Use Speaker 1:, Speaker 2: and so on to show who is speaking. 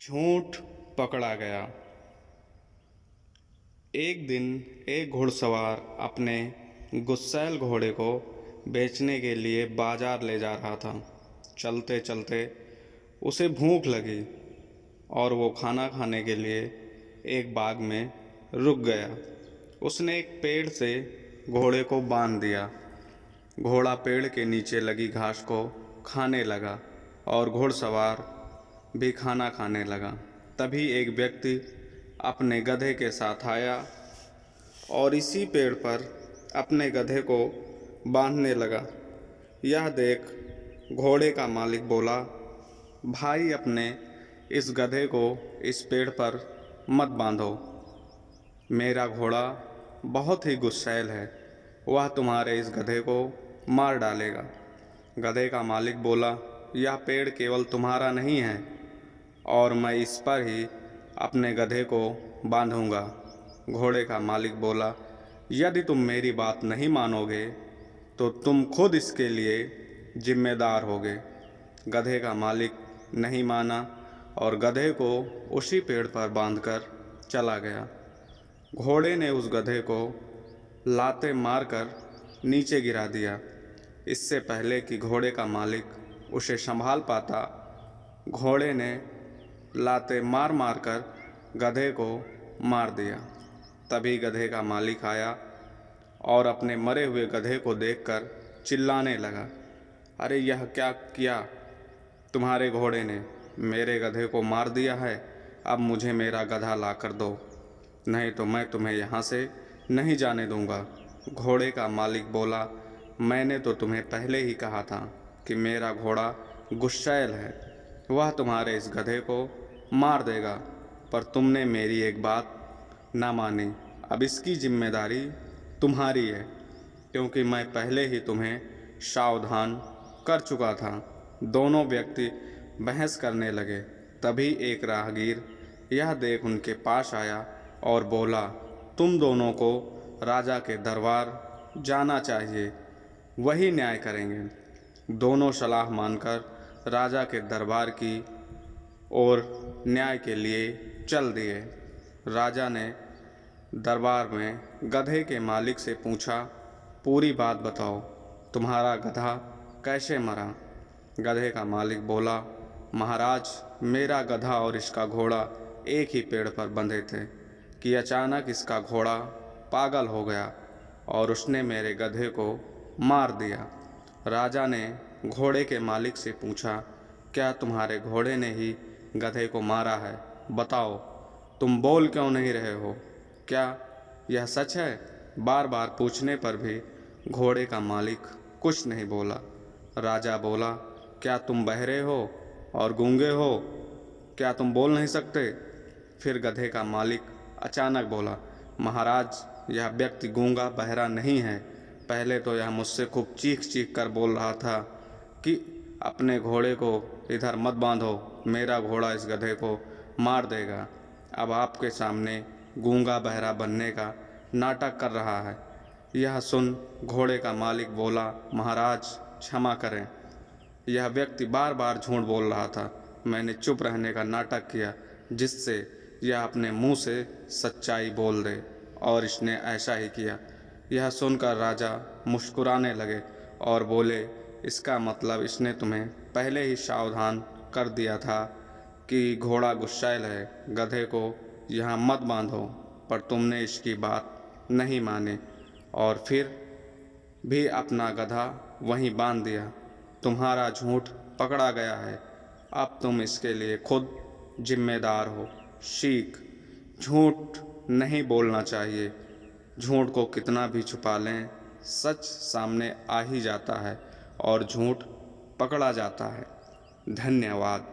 Speaker 1: झूठ पकड़ा गया। एक दिन एक घुड़सवार अपने गुस्सैल घोड़े को बेचने के लिए बाजार ले जा रहा था। चलते चलते उसे भूख लगी और वो खाना खाने के लिए एक बाग में रुक गया। उसने एक पेड़ से घोड़े को बांध दिया। घोड़ा पेड़ के नीचे लगी घास को खाने लगा और घुड़सवार भी खाना खाने लगा। तभी एक व्यक्ति अपने गधे के साथ आया और इसी पेड़ पर अपने गधे को बांधने लगा। यह देख घोड़े का मालिक बोला, भाई अपने इस गधे को इस पेड़ पर मत बांधो। मेरा घोड़ा बहुत ही गुस्सैल है, वह तुम्हारे इस गधे को मार डालेगा। गधे का मालिक बोला, यह पेड़ केवल तुम्हारा नहीं है और मैं इस पर ही अपने गधे को बांधूंगा। घोड़े का मालिक बोला, यदि तुम मेरी बात नहीं मानोगे तो तुम खुद इसके लिए जिम्मेदार होगे। गधे का मालिक नहीं माना और गधे को उसी पेड़ पर बांधकर चला गया। घोड़े ने उस गधे को लाते मारकर नीचे गिरा दिया। इससे पहले कि घोड़े का मालिक उसे संभाल पाता, घोड़े ने लाते मार मार कर गधे को मार दिया। तभी गधे का मालिक आया और अपने मरे हुए गधे को देखकर चिल्लाने लगा, अरे यह क्या किया तुम्हारे घोड़े ने? मेरे गधे को मार दिया है। अब मुझे मेरा गधा ला कर दो, नहीं तो मैं तुम्हें यहाँ से नहीं जाने दूँगा। घोड़े का मालिक बोला, मैंने तो तुम्हें पहले ही कहा था कि मेरा घोड़ा गुस्सैल है, वह तुम्हारे इस गधे को मार देगा, पर तुमने मेरी एक बात ना मानी। अब इसकी जिम्मेदारी तुम्हारी है, क्योंकि मैं पहले ही तुम्हें सावधान कर चुका था। दोनों व्यक्ति बहस करने लगे। तभी एक राहगीर यह देख उनके पास आया और बोला, तुम दोनों को राजा के दरबार जाना चाहिए, वही न्याय करेंगे। दोनों सलाह मानकर राजा के दरबार की और न्याय के लिए चल दिए। राजा ने दरबार में गधे के मालिक से पूछा, पूरी बात बताओ, तुम्हारा गधा कैसे मरा? गधे का मालिक बोला, महाराज मेरा गधा और इसका घोड़ा एक ही पेड़ पर बंधे थे कि अचानक इसका घोड़ा पागल हो गया और उसने मेरे गधे को मार दिया। राजा ने घोड़े के मालिक से पूछा, क्या तुम्हारे घोड़े ने ही गधे को मारा है? बताओ, तुम बोल क्यों नहीं रहे हो? क्या यह सच है? बार बार पूछने पर भी घोड़े का मालिक कुछ नहीं बोला। राजा बोला, क्या तुम बहरे हो और गूंगे हो? क्या तुम बोल नहीं सकते? फिर गधे का मालिक अचानक बोला, महाराज यह व्यक्ति गूंगा बहरा नहीं है। पहले तो यह मुझसे खूब चीख चीख कर बोल रहा था कि अपने घोड़े को इधर मत बांधो, मेरा घोड़ा इस गधे को मार देगा। अब आपके सामने गूंगा बहरा बनने का नाटक कर रहा है। यह सुन घोड़े का मालिक बोला, महाराज क्षमा करें, यह व्यक्ति बार बार झूठ बोल रहा था। मैंने चुप रहने का नाटक किया जिससे यह अपने मुंह से सच्चाई बोल दे, और इसने ऐसा ही किया। यह सुनकर राजा मुस्कुराने लगे और बोले, इसका मतलब इसने तुम्हें पहले ही सावधान कर दिया था कि घोड़ा गुस्सैल है, गधे को यहाँ मत बांधो, पर तुमने इसकी बात नहीं मानी और फिर भी अपना गधा वहीं बांध दिया। तुम्हारा झूठ पकड़ा गया है, अब तुम इसके लिए खुद जिम्मेदार हो। सीख, झूठ नहीं बोलना चाहिए। झूठ को कितना भी छुपा लें, सच सामने आ ही जाता है और झूठ पकड़ा जाता है। धन्यवाद।